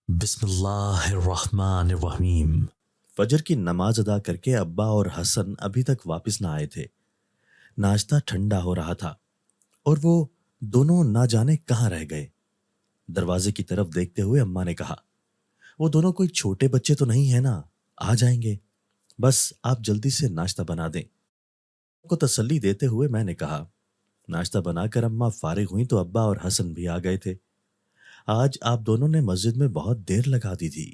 بسم اللہ الرحمن الرحیم۔ فجر کی نماز ادا کر کے ابا اور حسن ابھی تک واپس نہ آئے تھے۔ ناشتہ ٹھنڈا ہو رہا تھا اور وہ دونوں نہ جانے کہاں رہ گئے۔ دروازے کی طرف دیکھتے ہوئے اماں نے کہا، وہ دونوں کوئی چھوٹے بچے تو نہیں ہیں نا، آ جائیں گے، بس آپ جلدی سے ناشتہ بنا دیں۔ کو تسلی دیتے ہوئے میں نے کہا۔ ناشتہ بنا کر اماں فارغ ہوئیں تو ابا اور حسن بھی آ گئے تھے۔ آج آپ دونوں نے مسجد میں بہت دیر لگا دی تھی،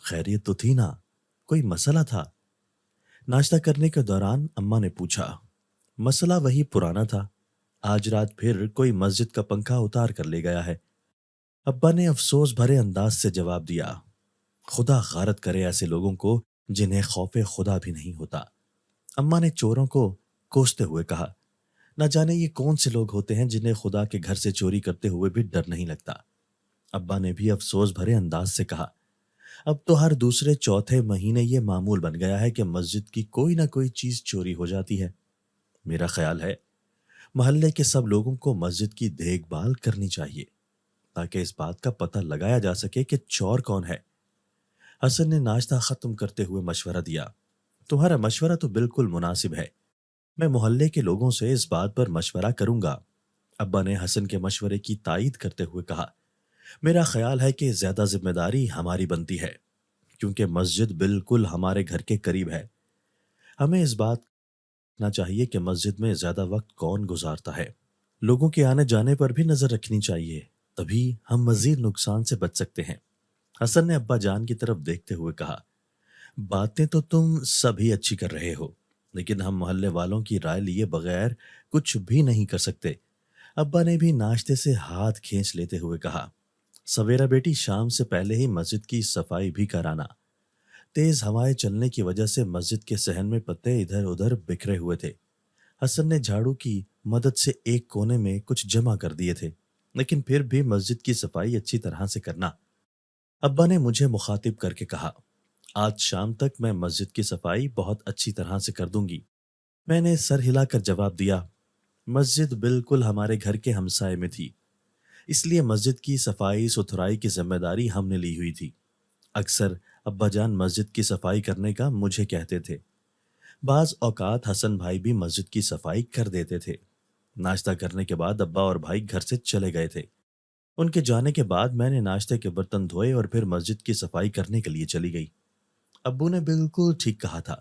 خیریت تو تھی نا؟ کوئی مسئلہ تھا؟ ناشتہ کرنے کے دوران اماں نے پوچھا۔ مسئلہ وہی پرانا تھا، آج رات پھر کوئی مسجد کا پنکھا اتار کر لے گیا ہے۔ ابا نے افسوس بھرے انداز سے جواب دیا، خدا غارت کرے ایسے لوگوں کو جنہیں خوف خدا بھی نہیں ہوتا۔ اماں نے چوروں کو کوستے ہوئے کہا، نہ جانے یہ کون سے لوگ ہوتے ہیں جنہیں خدا کے گھر سے چوری کرتے ہوئے بھی ڈر نہیں لگتا۔ ابا نے بھی افسوس بھرے انداز سے کہا، اب تو ہر دوسرے چوتھے مہینے یہ معمول بن گیا ہے کہ مسجد کی کوئی نہ کوئی چیز چوری ہو جاتی ہے۔ میرا خیال ہے محلے کے سب لوگوں کو مسجد کی دیکھ بھال کرنی چاہیے تاکہ اس بات کا پتہ لگایا جا سکے کہ چور کون ہے۔ حسن نے ناشتہ ختم کرتے ہوئے مشورہ دیا، تمہارا مشورہ تو بالکل مناسب ہے، میں محلے کے لوگوں سے اس بات پر مشورہ کروں گا۔ ابا نے حسن کے مشورے کی تائید کرتے ہوئے کہا، میرا خیال ہے کہ زیادہ ذمہ داری ہماری بنتی ہے کیونکہ مسجد بالکل ہمارے گھر کے قریب ہے۔ ہمیں اس بات نہ چاہیے کہ مسجد میں زیادہ وقت کون گزارتا ہے۔ لوگوں کے آنے جانے پر بھی نظر رکھنی چاہیے، تبھی ہم مزید نقصان سے بچ سکتے ہیں۔ حسن نے ابا جان کی طرف دیکھتے ہوئے کہا، باتیں تو تم سبھی اچھی کر رہے ہو، لیکن ہم محلے والوں کی رائے لیے بغیر کچھ بھی نہیں کر سکتے۔ ابا نے بھی ناشتے سے ہاتھ کھینچ لیتے ہوئے کہا، سویرا بیٹی شام سے پہلے ہی مسجد کی صفائی بھی کرانا۔ تیز ہوائیں چلنے کی وجہ سے مسجد کے صحن میں پتے ادھر ادھر بکھرے ہوئے تھے۔ حسن نے جھاڑو کی مدد سے ایک کونے میں کچھ جمع کر دیے تھے، لیکن پھر بھی مسجد کی صفائی اچھی طرح سے کرنا۔ ابا نے مجھے مخاطب کر کے کہا، آج شام تک میں مسجد کی صفائی بہت اچھی طرح سے کر دوں گی۔ میں نے سر ہلا کر جواب دیا، مسجد بالکل ہمارے گھر کے ہمسائے میں تھی، اس لیے مسجد کی صفائی ستھرائی کی ذمہ داری ہم نے لی ہوئی تھی۔ اکثر ابا جان مسجد کی صفائی کرنے کا مجھے کہتے تھے، بعض اوقات حسن بھائی بھی مسجد کی صفائی کر دیتے تھے۔ ناشتہ کرنے کے بعد ابا اور بھائی گھر سے چلے گئے تھے۔ ان کے جانے کے بعد میں نے ناشتے کے برتن دھوئے اور پھر مسجد کی صفائی کرنے کے لیے چلی گئی۔ ابو نے بالکل ٹھیک کہا تھا،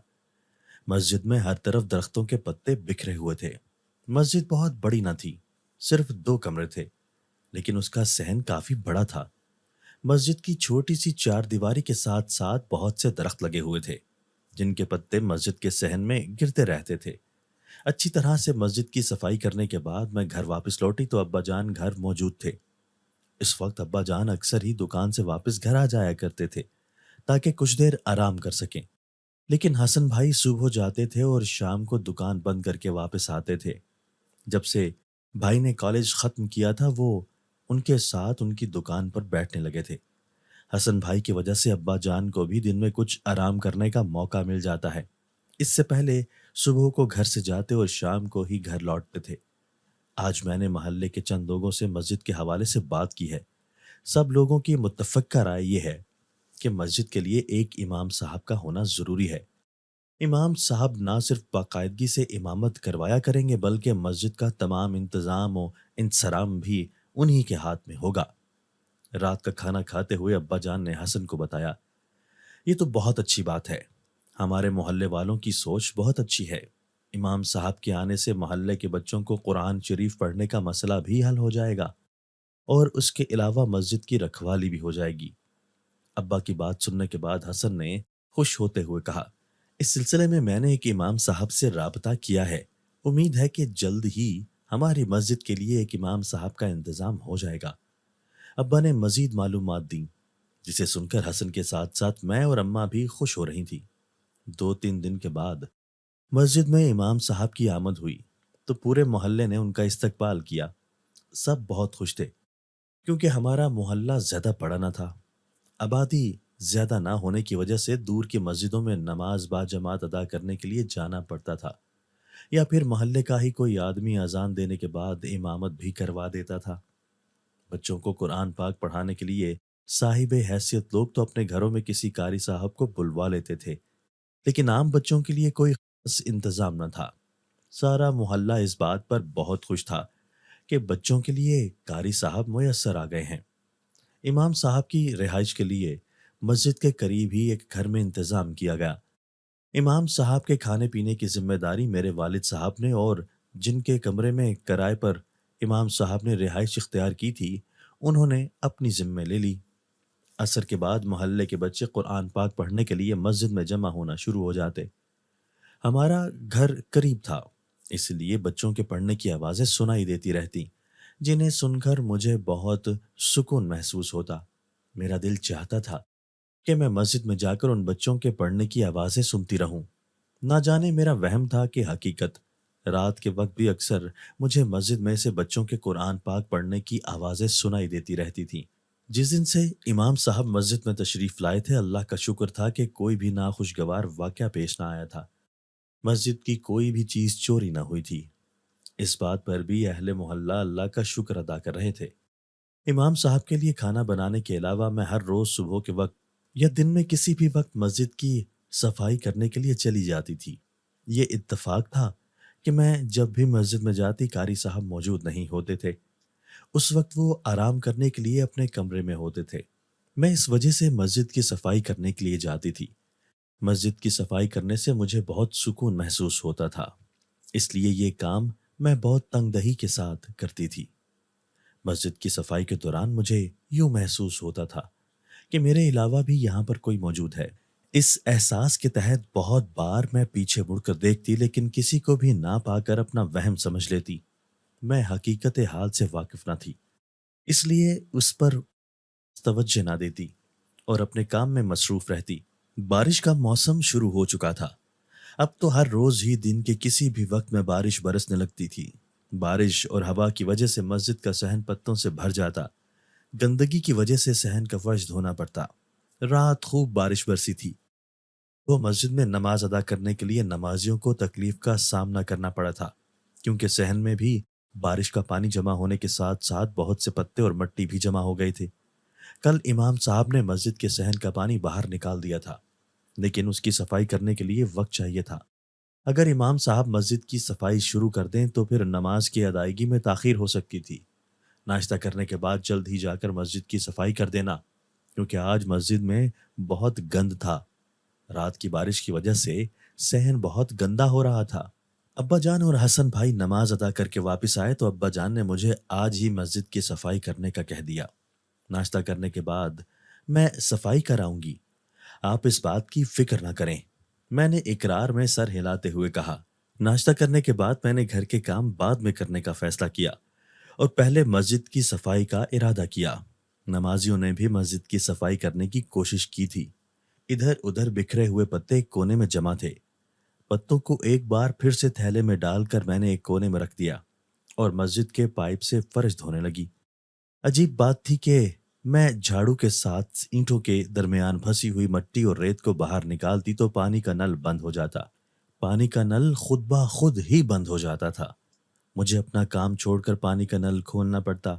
مسجد میں ہر طرف درختوں کے پتے بکھرے ہوئے تھے۔ مسجد بہت بڑی نہ تھی، صرف 2 کمرے تھے، لیکن اس کا صحن کافی بڑا تھا۔ مسجد کی چھوٹی سی چار دیواری کے ساتھ ساتھ بہت سے درخت لگے ہوئے تھے جن کے پتے مسجد کے صحن میں گرتے رہتے تھے۔ اچھی طرح سے مسجد کی صفائی کرنے کے بعد میں گھر واپس لوٹی تو ابا جان گھر موجود تھے۔ اس وقت ابا جان اکثر ہی دکان سے واپس گھر آ جایا کرتے تھے تاکہ کچھ دیر آرام کر سکیں، لیکن حسن بھائی صبح جاتے تھے اور شام کو دکان بند کر کے واپس آتے تھے۔ جب سے بھائی نے کالج ختم کیا تھا وہ ان کے ساتھ ان کی دکان پر بیٹھنے لگے تھے۔ حسن بھائی کی وجہ سے ابا جان کو بھی دن میں کچھ آرام کرنے کا موقع مل جاتا ہے۔ اس سے پہلے صبح کو گھر سے جاتے اور شام کو ہی گھر لوٹتے تھے۔ آج میں نے محلے کے چند لوگوں سے مسجد کے حوالے سے بات کی ہے۔ سب لوگوں کی متفقہ رائے یہ ہے کہ مسجد کے لیے ایک امام صاحب کا ہونا ضروری ہے۔ امام صاحب نہ صرف باقاعدگی سے امامت کروایا کریں گے بلکہ مسجد کا تمام انتظام و انصرام بھی انہی کے ہاتھ میں ہوگا۔ رات کا کھانا کھاتے ہوئے ابا جان نے حسن کو بتایا، یہ تو بہت اچھی بات ہے، ہمارے محلے والوں کی سوچ بہت اچھی ہے۔ امام صاحب کے آنے سے محلے کے بچوں کو قرآن شریف پڑھنے کا مسئلہ بھی حل ہو جائے گا اور اس کے علاوہ مسجد کی رکھوالی بھی ہو جائے گی۔ ابا کی بات سننے کے بعد حسن نے خوش ہوتے ہوئے کہا، اس سلسلے میں نے ایک امام صاحب سے رابطہ کیا ہے، امید ہے کہ جلد ہی ہماری مسجد کے لیے ایک امام صاحب کا انتظام ہو جائے گا۔ ابا نے مزید معلومات دیں جسے سن کر حسن کے ساتھ ساتھ میں اور اماں بھی خوش ہو رہی تھی۔ 2-3 دن کے بعد مسجد میں امام صاحب کی آمد ہوئی تو پورے محلے نے ان کا استقبال کیا۔ سب بہت خوش تھے کیونکہ ہمارا محلہ زیادہ بڑا نہ تھا۔ آبادی زیادہ نہ ہونے کی وجہ سے دور کی مسجدوں میں نماز با جماعت ادا کرنے کے لیے جانا پڑتا تھا، یا پھر محلے کا ہی کوئی آدمی اذان دینے کے بعد امامت بھی کروا دیتا تھا۔ بچوں کو قرآن پاک پڑھانے کے لیے صاحب حیثیت لوگ تو اپنے گھروں میں کسی قاری صاحب کو بلوا لیتے تھے، لیکن عام بچوں کے لیے کوئی خاص انتظام نہ تھا۔ سارا محلہ اس بات پر بہت خوش تھا کہ بچوں کے لیے قاری صاحب میسر آ گئے ہیں۔ امام صاحب کی رہائش کے لیے مسجد کے قریب ہی ایک گھر میں انتظام کیا گیا۔ امام صاحب کے کھانے پینے کی ذمہ داری میرے والد صاحب نے، اور جن کے کمرے میں کرائے پر امام صاحب نے رہائش اختیار کی تھی انہوں نے اپنی ذمہ لے لی۔ عصر کے بعد محلے کے بچے قرآن پاک پڑھنے کے لیے مسجد میں جمع ہونا شروع ہو جاتے۔ ہمارا گھر قریب تھا، اس لیے بچوں کے پڑھنے کی آوازیں سنائی دیتی رہتی، جنہیں سن کر مجھے بہت سکون محسوس ہوتا۔ میرا دل چاہتا تھا کہ میں مسجد میں جا کر ان بچوں کے پڑھنے کی آوازیں سنتی رہوں۔ نہ جانے میرا وہم تھا کہ حقیقت، رات کے وقت بھی اکثر مجھے مسجد میں سے بچوں کے قرآن پاک پڑھنے کی آوازیں سنائی دیتی رہتی تھیں۔ جس دن سے امام صاحب مسجد میں تشریف لائے تھے، اللہ کا شکر تھا کہ کوئی بھی ناخوشگوار واقعہ پیش نہ آیا تھا۔ مسجد کی کوئی بھی چیز چوری نہ ہوئی تھی۔ اس بات پر بھی اہل محلہ اللہ کا شکر ادا کر رہے تھے۔ امام صاحب کے لیے کھانا بنانے کے علاوہ میں ہر روز صبح کے وقت یا دن میں کسی بھی وقت مسجد کی صفائی کرنے کے لیے چلی جاتی تھی۔ یہ اتفاق تھا کہ میں جب بھی مسجد میں جاتی قاری صاحب موجود نہیں ہوتے تھے۔ اس وقت وہ آرام کرنے کے لیے اپنے کمرے میں ہوتے تھے۔ میں اس وجہ سے مسجد کی صفائی کرنے کے لیے جاتی تھی۔ مسجد کی صفائی کرنے سے مجھے بہت سکون محسوس ہوتا تھا، اس لیے یہ کام میں بہت تنگ دہی کے ساتھ کرتی تھی۔ مسجد کی صفائی کے دوران مجھے یوں محسوس ہوتا تھا کہ میرے علاوہ بھی یہاں پر کوئی موجود ہے۔ اس احساس کے تحت بہت بار میں پیچھے مڑ کر دیکھتی، لیکن کسی کو بھی نہ پا کر اپنا وہم سمجھ لیتی۔ میں حقیقت حال سے واقف نہ تھی، اس لیے اس پر توجہ نہ دیتی اور اپنے کام میں مصروف رہتی۔ بارش کا موسم شروع ہو چکا تھا۔ اب تو ہر روز ہی دن کے کسی بھی وقت میں بارش برسنے لگتی تھی۔ بارش اور ہوا کی وجہ سے مسجد کا صحن پتوں سے بھر جاتا۔ گندگی کی وجہ سے صحن کا فرش دھونا پڑتا۔ رات خوب بارش برسی تھی۔ وہ مسجد میں نماز ادا کرنے کے لیے نمازیوں کو تکلیف کا سامنا کرنا پڑا تھا، کیونکہ صحن میں بھی بارش کا پانی جمع ہونے کے ساتھ ساتھ بہت سے پتے اور مٹی بھی جمع ہو گئے تھے۔ کل امام صاحب نے مسجد کے صحن کا پانی باہر نکال دیا تھا، لیکن اس کی صفائی کرنے کے لیے وقت چاہیے تھا۔ اگر امام صاحب مسجد کی صفائی شروع کر دیں تو پھر نماز کی ادائیگی میں تاخیر ہو سکتی تھی۔ ناشتہ کرنے کے بعد جلد ہی جا کر مسجد کی صفائی کر دینا، کیونکہ آج مسجد میں بہت گند تھا۔ رات کی بارش کی وجہ سے صحن بہت گندا ہو رہا تھا۔ ابا جان اور حسن بھائی نماز ادا کر کے واپس آئے تو ابا جان نے مجھے آج ہی مسجد کی صفائی کرنے کا کہہ دیا۔ ناشتہ کرنے کے بعد میں صفائی کراؤں گی، آپ اس بات کی فکر نہ کریں، میں نے اقرار میں سر ہلاتے ہوئے کہا۔ ناشتہ کرنے کے بعد میں نے گھر کے کام بعد میں کرنے کا فیصلہ کیا اور پہلے مسجد کی صفائی کا ارادہ کیا۔ نمازیوں نے بھی مسجد کی صفائی کرنے کی کوشش کی تھی۔ ادھر ادھر بکھرے ہوئے پتے ایک کونے میں جمع تھے۔ پتوں کو ایک بار پھر سے تھیلے میں ڈال کر میں نے ایک کونے میں رکھ دیا اور مسجد کے پائپ سے فرش دھونے لگی۔ عجیب بات تھی کہ میں جھاڑو کے ساتھ اینٹوں کے درمیان پھنسی ہوئی مٹی اور ریت کو باہر نکالتی تو پانی کا نل بند ہو جاتا۔ پانی کا نل خود بخود ہی بند ہو جاتا تھا۔ مجھے اپنا کام چھوڑ کر پانی کا نل کھولنا پڑتا۔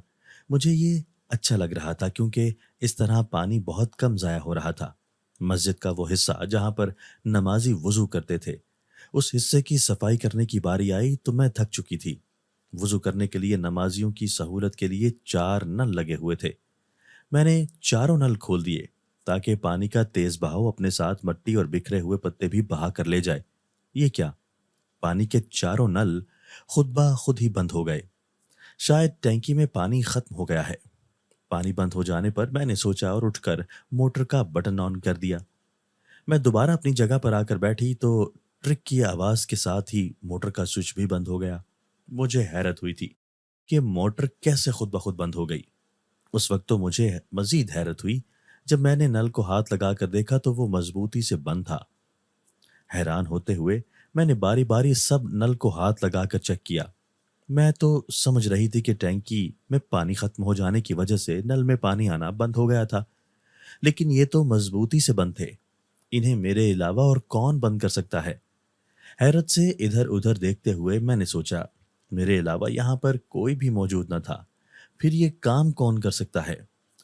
مجھے یہ اچھا لگ رہا تھا کیونکہ اس طرح پانی بہت کم ضائع ہو رہا تھا۔ مسجد کا وہ حصہ جہاں پر نمازی وضو کرتے تھے، اس حصے کی صفائی کرنے کی باری آئی تو میں تھک چکی تھی۔ وضو کرنے کے لیے نمازیوں کی سہولت کے لیے 4 نل لگے ہوئے تھے۔ میں نے چاروں نل کھول دیے تاکہ پانی کا تیز بہاؤ اپنے ساتھ مٹی اور بکھرے ہوئے پتے بھی بہا کر لے جائے۔ یہ کیا؟ پانی کے چاروں نل خود بخود ہی بند ہو گئے۔ شاید ٹینکی میں پانی ختم ہو گیا ہے۔ پانی بند ہو جانے پر میں نے سوچا اور اٹھ کر موٹر کا بٹن آن کر دیا۔ میں دوبارہ اپنی جگہ پر آ کر بیٹھی تو ٹرک کی آواز کے ساتھ ہی موٹر کا سوئچ بھی بند ہو گیا۔ مجھے حیرت ہوئی تھی کہ موٹر کیسے خود بخود بند ہو گئی۔ اس وقت تو مجھے مزید حیرت ہوئی جب میں نے نل کو ہاتھ لگا کر دیکھا تو وہ مضبوطی سے بند تھا۔ حیران ہوتے ہوئے میں نے باری باری سب نل کو ہاتھ لگا کر چیک کیا۔ میں تو سمجھ رہی تھی کہ ٹینکی میں پانی ختم ہو جانے کی وجہ سے نل میں پانی آنا بند ہو گیا تھا، لیکن یہ تو مضبوطی سے بند تھے۔ انہیں میرے علاوہ اور کون بند کر سکتا ہے؟ حیرت سے ادھر ادھر دیکھتے ہوئے میں نے سوچا میرے علاوہ یہاں پر کوئی بھی موجود نہ تھا، پھر یہ کام کون کر سکتا ہے؟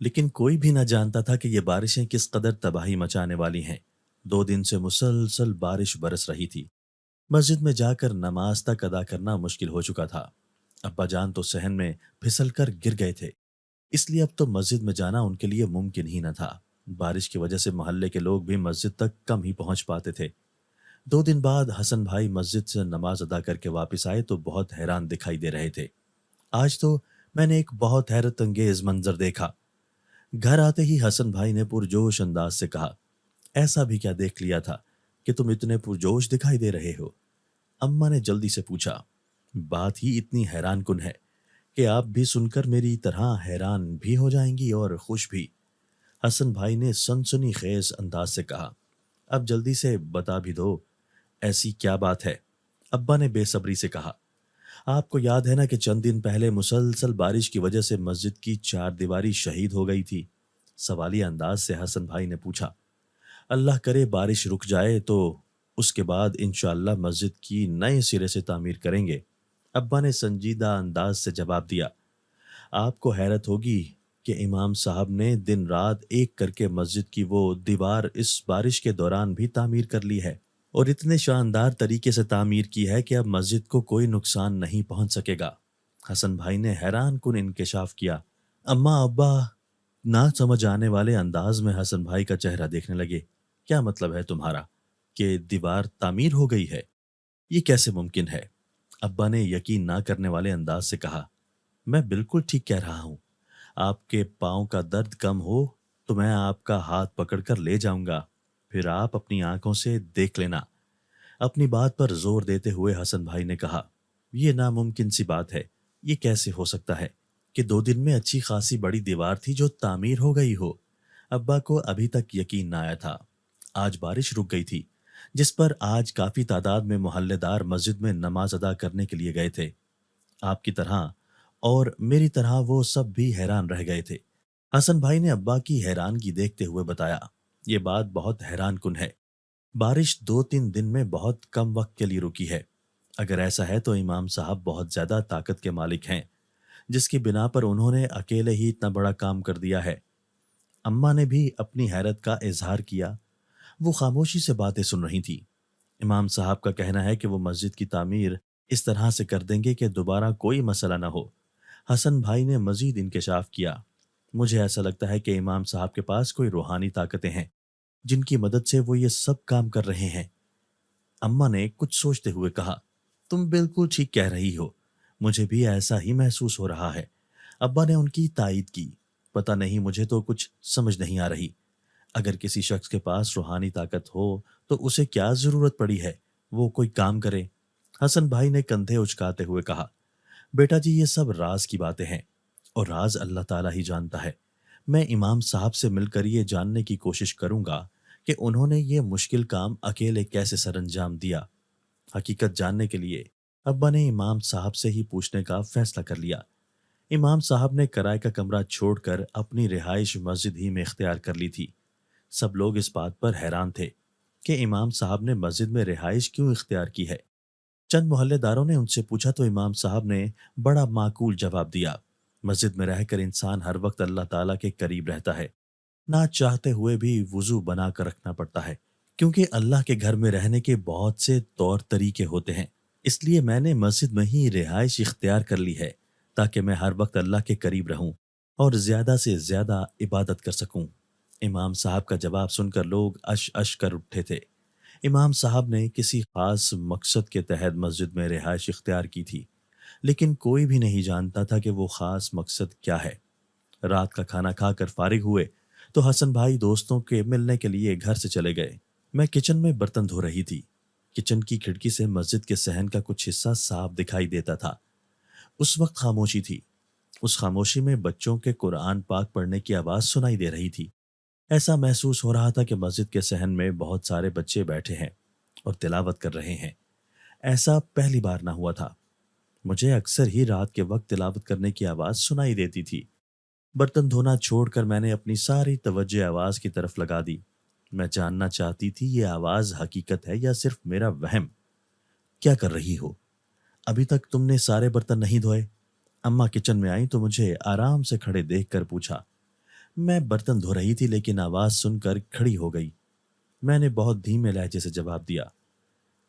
لیکن کوئی بھی نہ جانتا تھا کہ یہ بارشیں کس قدر تباہی مچانے والی ہیں۔ 2 دن سے مسلسل بارش برس رہی تھی۔ مسجد میں جا کر نماز تک ادا کرنا مشکل ہو چکا تھا۔ ابا جان تو صحن میں پھسل کر گر گئے تھے، اس لیے اب تو مسجد میں جانا ان کے لیے ممکن ہی نہ تھا۔ بارش کی وجہ سے محلے کے لوگ بھی مسجد تک کم ہی پہنچ پاتے تھے۔ 2 دن بعد حسن بھائی مسجد سے نماز ادا کر کے واپس آئے تو بہت حیران دکھائی دے رہے تھے۔ آج تو میں نے ایک بہت حیرت انگیز منظر دیکھا۔ گھر آتے ہی حسن بھائی نے پرجوش انداز سے کہا، ایسا بھی کیا دیکھ لیا تھا کہ تم اتنے پرجوش دکھائی دے رہے ہو؟ اماں نے جلدی سے پوچھا۔ بات ہی اتنی حیران کن ہے کہ آپ بھی سن کر میری طرح حیران بھی ہو جائیں گی اور خوش بھی۔ حسن بھائی نے سنسنی خیز انداز سے کہا، اب جلدی سے بتا بھی دو، ایسی کیا بات ہے؟ ابا نے بے صبری سے کہا، آپ کو یاد ہے نا کہ چند دن پہلے مسلسل بارش کی وجہ سے مسجد کی 4 دیواری شہید ہو گئی تھی؟ سوالی انداز سے حسن بھائی نے پوچھا۔ اللہ کرے بارش رک جائے تو اس کے بعد انشاءاللہ مسجد کی نئے سرے سے تعمیر کریں گے، ابا نے سنجیدہ انداز سے جواب دیا۔ آپ کو حیرت ہوگی کہ امام صاحب نے دن رات ایک کر کے مسجد کی وہ دیوار اس بارش کے دوران بھی تعمیر کر لی ہے، اور اتنے شاندار طریقے سے تعمیر کی ہے کہ اب مسجد کو کوئی نقصان نہیں پہنچ سکے گا۔ حسن بھائی نے حیران کن انکشاف کیا۔ اماں ابا نہ سمجھ آنے والے انداز میں حسن بھائی کا چہرہ دیکھنے لگے۔ کیا مطلب ہے تمہارا کہ دیوار تعمیر ہو گئی ہے؟ یہ کیسے ممکن ہے؟ ابا نے یقین نہ کرنے والے انداز سے کہا، میں بالکل ٹھیک کہہ رہا ہوں۔ آپ کے پاؤں کا درد کم ہو تو میں آپ کا ہاتھ پکڑ کر لے جاؤں گا، پھر آپ اپنی آنکھوں سے دیکھ لینا۔ اپنی بات پر زور دیتے ہوئے حسن بھائی نے کہا، یہ ناممکن سی بات ہے، یہ کیسے ہو سکتا ہے کہ 2 دن میں اچھی خاصی بڑی دیوار تھی جو تعمیر ہو گئی ہو؟ ابا کو ابھی تک یقین نہ آیا تھا۔ آج بارش رک گئی تھی، جس پر آج کافی تعداد میں محلے دار مسجد میں نماز ادا کرنے کے لیے گئے تھے۔ آپ کی طرح اور میری طرح وہ سب بھی حیران رہ گئے تھے۔ حسن بھائی نے ابا کی حیرانگی دیکھتے ہوئے بتایا، یہ بات بہت حیران کن ہے۔ بارش 2-3 دن میں بہت کم وقت کے لیے رکی ہے۔ اگر ایسا ہے تو امام صاحب بہت زیادہ طاقت کے مالک ہیں، جس کی بنا پر انہوں نے اکیلے ہی اتنا بڑا کام کر دیا ہے۔ اماں نے بھی اپنی حیرت کا اظہار کیا۔ وہ خاموشی سے باتیں سن رہی تھی۔ امام صاحب کا کہنا ہے کہ وہ مسجد کی تعمیر اس طرح سے کر دیں گے کہ دوبارہ کوئی مسئلہ نہ ہو۔ حسن بھائی نے مزید انکشاف کیا، مجھے ایسا لگتا ہے کہ امام صاحب کے پاس کوئی روحانی طاقتیں ہیں جن کی مدد سے وہ یہ سب کام کر رہے ہیں۔ اماں نے کچھ سوچتے ہوئے کہا، تم بالکل ٹھیک کہہ رہی ہو، مجھے بھی ایسا ہی محسوس ہو رہا ہے۔ ابا نے ان کی تائید کی، پتہ نہیں مجھے تو کچھ سمجھ نہیں آ رہی۔ اگر کسی شخص کے پاس روحانی طاقت ہو تو اسے کیا ضرورت پڑی ہے وہ کوئی کام کرے؟ حسن بھائی نے کندھے اچکاتے ہوئے کہا، بیٹا جی یہ سب راز کی باتیں ہیں، اور راز اللہ تعالیٰ ہی جانتا ہے۔ میں امام صاحب سے مل کر یہ جاننے کی کوشش کروں گا کہ انہوں نے یہ مشکل کام اکیلے کیسے سر انجام دیا۔ حقیقت جاننے کے لیے ابا نے امام صاحب سے ہی پوچھنے کا فیصلہ کر لیا۔ امام صاحب نے کرائے کا کمرہ چھوڑ کر اپنی رہائش مسجد ہی میں اختیار کر لی تھی۔ سب لوگ اس بات پر حیران تھے کہ امام صاحب نے مسجد میں رہائش کیوں اختیار کی ہے۔ چند محلے داروں نے ان سے پوچھا تو امام صاحب نے بڑا معقول جواب دیا، مسجد میں رہ کر انسان ہر وقت اللہ تعالیٰ کے قریب رہتا ہے، نہ چاہتے ہوئے بھی وضو بنا کر رکھنا پڑتا ہے، کیونکہ اللہ کے گھر میں رہنے کے بہت سے طور طریقے ہوتے ہیں۔ اس لیے میں نے مسجد میں ہی رہائش اختیار کر لی ہے تاکہ میں ہر وقت اللہ کے قریب رہوں اور زیادہ سے زیادہ عبادت کر سکوں۔ امام صاحب کا جواب سن کر لوگ اش اش کر اٹھے تھے۔ امام صاحب نے کسی خاص مقصد کے تحت مسجد میں رہائش اختیار کی تھی، لیکن کوئی بھی نہیں جانتا تھا کہ وہ خاص مقصد کیا ہے۔ رات کا کھانا کھا کر فارغ ہوئے تو حسن بھائی دوستوں کے ملنے کے لیے گھر سے چلے گئے۔ میں کچن میں برتن دھو رہی تھی۔ کچن کی کھڑکی سے مسجد کے صحن کا کچھ حصہ صاف دکھائی دیتا تھا۔ اس وقت خاموشی تھی۔ اس خاموشی میں بچوں کے قرآن پاک پڑھنے کی آواز سنائی دے رہی تھی۔ ایسا محسوس ہو رہا تھا کہ مسجد کے صحن میں بہت سارے بچے بیٹھے ہیں اور تلاوت کر رہے ہیں۔ ایسا پہلی بار نہ ہوا تھا۔ مجھے اکثر ہی رات کے وقت تلاوت کرنے کی آواز سنائی دیتی تھی۔ برتن دھونا چھوڑ کر میں نے اپنی ساری توجہ آواز کی طرف لگا دی۔ میں جاننا چاہتی تھی یہ آواز حقیقت ہے یا صرف میرا وہم۔ کیا کر رہی ہو؟ ابھی تک تم نے سارے برتن نہیں دھوئے؟ اماں کچن میں آئی تو مجھے آرام سے کھڑے دیکھ کر پوچھا۔ میں برتن دھو رہی تھی لیکن آواز سن کر کھڑی ہو گئی۔ میں نے بہت دھیمے لہجے سے جواب دیا،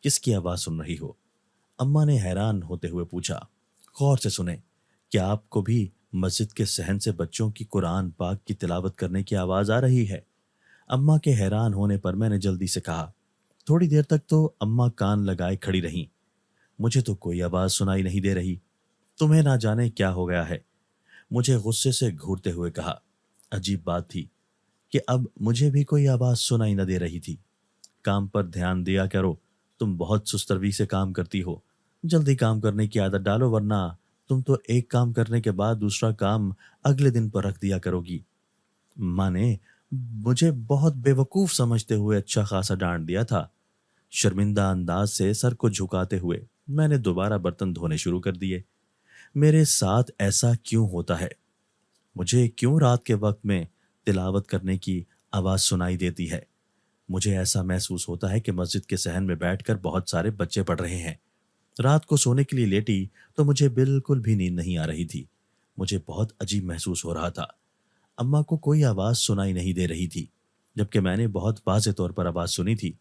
کس کی آواز سن رہی ہو؟ اماں نے حیران ہوتے ہوئے پوچھا۔ غور سے سنیں، کیا آپ کو بھی مسجد کے صحن سے بچوں کی قرآن پاک کی تلاوت کرنے کی آواز آ رہی ہے؟ اماں کے حیران ہونے پر میں نے جلدی سے کہا۔ تھوڑی دیر تک تو اماں کان لگائے کھڑی رہیں۔ مجھے تو کوئی آواز سنائی نہیں دے رہی۔ تمہیں نہ جانے کیا ہو گیا ہے؟ مجھے غصے سے گھورتے ہوئے کہا۔ عجیب بات تھی کہ اب مجھے بھی کوئی آواز سنائی نہ دے رہی تھی۔ کام پر دھیان دیا کرو، تم بہت سست روی سے کام کرتی ہو۔ جلدی کام کرنے کی عادت ڈالو ورنہ تم تو ایک کام کرنے کے بعد دوسرا کام اگلے دن پر رکھ دیا کرو گی۔ ماں نے مجھے بہت بے وقوف سمجھتے ہوئے اچھا خاصا ڈانٹ دیا تھا۔ شرمندہ انداز سے سر کو جھکاتے ہوئے میں نے دوبارہ برتن دھونے شروع کر دیے۔ میرے ساتھ ایسا کیوں ہوتا ہے؟ مجھے کیوں رات کے وقت میں تلاوت کرنے کی آواز سنائی دیتی ہے؟ مجھے ایسا محسوس ہوتا ہے کہ مسجد کے صحن میں بیٹھ کر بہت سارے بچے پڑھ رہے ہیں۔ رات کو سونے کے لیے لیٹی تو مجھے بالکل بھی نیند نہیں آ رہی تھی۔ مجھے بہت عجیب محسوس ہو رہا تھا۔ اماں کو کوئی آواز سنائی نہیں دے رہی تھی، جبکہ میں نے بہت واضح طور پر آواز سنی تھی۔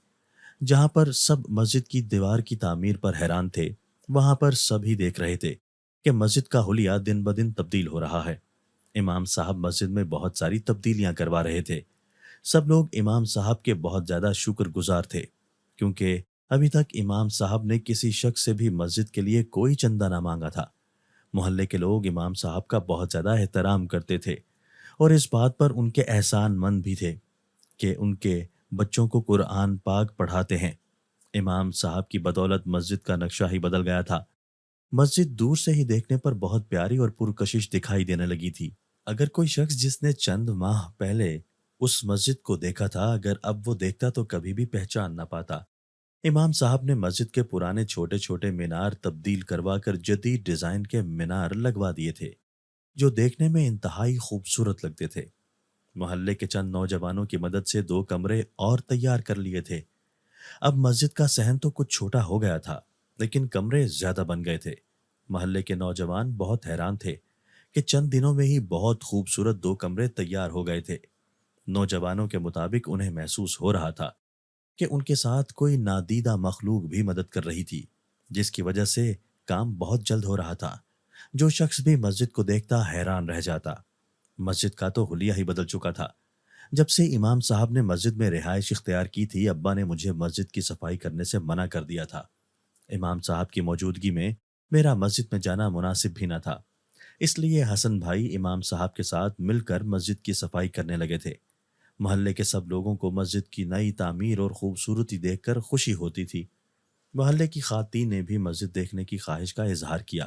جہاں پر سب مسجد کی دیوار کی تعمیر پر حیران تھے، وہاں پر سبھی دیکھ رہے تھے کہ مسجد کا حلیہ دن بدن تبدیل ہو رہا ہے۔ امام صاحب مسجد میں بہت ساری تبدیلیاں کروا رہے تھے۔ سب لوگ امام صاحب کے بہت زیادہ شکر گزار تھے، کیونکہ ابھی تک امام صاحب نے کسی شخص سے بھی مسجد کے لیے کوئی چندہ نہ مانگا تھا۔ محلے کے لوگ امام صاحب کا بہت زیادہ احترام کرتے تھے اور اس بات پر ان کے احسان مند بھی تھے کہ ان کے بچوں کو قرآن پاک پڑھاتے ہیں۔ امام صاحب کی بدولت مسجد کا نقشہ ہی بدل گیا تھا۔ مسجد دور سے ہی دیکھنے پر بہت پیاری اور پرکشش دکھائی دینے لگی تھی۔ اگر کوئی شخص جس نے چند ماہ پہلے اس مسجد کو دیکھا تھا، اگر اب وہ دیکھتا تو کبھی بھی پہچان نہ پاتا۔ امام صاحب نے مسجد کے پرانے چھوٹے چھوٹے مینار تبدیل کروا کر جدید ڈیزائن کے مینار لگوا دیے تھے، جو دیکھنے میں انتہائی خوبصورت لگتے تھے۔ محلے کے چند نوجوانوں کی مدد سے 2 کمرے اور تیار کر لیے تھے۔ اب مسجد کا صحن تو کچھ چھوٹا ہو گیا تھا، لیکن کمرے زیادہ بن گئے تھے۔ محلے کے نوجوان بہت حیران تھے کہ چند دنوں میں ہی بہت خوبصورت 2 کمرے تیار ہو گئے تھے۔ نوجوانوں کے مطابق انہیں محسوس ہو رہا تھا کہ ان کے ساتھ کوئی نادیدہ مخلوق بھی مدد کر رہی تھی، جس کی وجہ سے کام بہت جلد ہو رہا تھا۔ جو شخص بھی مسجد کو دیکھتا حیران رہ جاتا۔ مسجد کا تو حلیہ ہی بدل چکا تھا۔ جب سے امام صاحب نے مسجد میں رہائش اختیار کی تھی، ابا نے مجھے مسجد کی صفائی کرنے سے منع کر دیا تھا۔ امام صاحب کی موجودگی میں میرا مسجد میں جانا مناسب بھی نہ تھا، اس لیے حسن بھائی امام صاحب کے ساتھ مل کر مسجد کی صفائی کرنے لگے تھے۔ محلے کے سب لوگوں کو مسجد کی نئی تعمیر اور خوبصورتی دیکھ کر خوشی ہوتی تھی۔ محلے کی خواتین نے بھی مسجد دیکھنے کی خواہش کا اظہار کیا،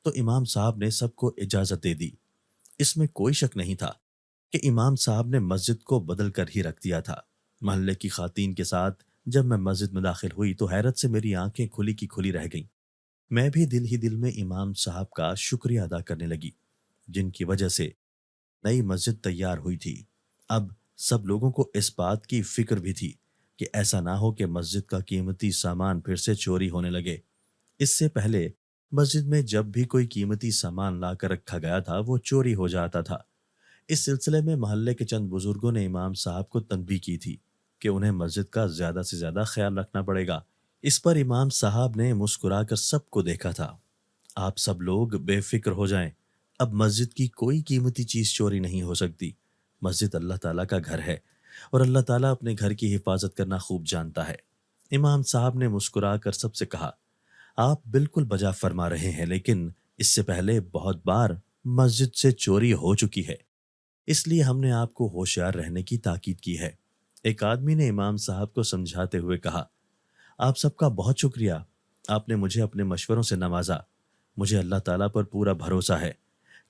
تو امام صاحب نے سب کو اجازت دے دی۔ اس میں کوئی شک نہیں تھا کہ امام صاحب نے مسجد کو بدل کر ہی رکھ دیا تھا۔ محلے کی خواتین کے ساتھ جب میں مسجد میں داخل ہوئی تو حیرت سے میری آنکھیں کھلی کی کھلی رہ گئیں۔ میں بھی دل ہی دل میں امام صاحب کا شکریہ ادا کرنے لگی، جن کی وجہ سے نئی مسجد تیار ہوئی تھی۔ اب سب لوگوں کو اس بات کی فکر بھی تھی کہ ایسا نہ ہو کہ مسجد کا قیمتی سامان پھر سے چوری ہونے لگے۔ اس سے پہلے مسجد میں جب بھی کوئی قیمتی سامان لا کر رکھا گیا تھا وہ چوری ہو جاتا تھا۔ اس سلسلے میں محلے کے چند بزرگوں نے امام صاحب کو تنبیہ کی تھی کہ انہیں مسجد کا زیادہ سے زیادہ خیال رکھنا پڑے گا۔ اس پر امام صاحب نے مسکرا کر سب کو دیکھا تھا۔ آپ سب لوگ بے فکر ہو جائیں، اب مسجد کی کوئی قیمتی چیز چوری نہیں ہو سکتی۔ مسجد اللہ تعالیٰ کا گھر ہے اور اللہ تعالیٰ اپنے گھر کی حفاظت کرنا خوب جانتا ہے۔ امام صاحب نے مسکرا کر سب سے کہا، آپ بالکل بجا فرما رہے ہیں، لیکن اس سے پہلے بہت بار مسجد سے چوری ہو چکی ہے، اس لیے ہم نے آپ کو ہوشیار رہنے کی تاکید کی ہے۔ ایک آدمی نے امام صاحب کو سمجھاتے ہوئے کہا، آپ سب کا بہت شکریہ، آپ نے مجھے اپنے مشوروں سے نوازا۔ مجھے اللہ تعالیٰ پر پورا بھروسہ ہے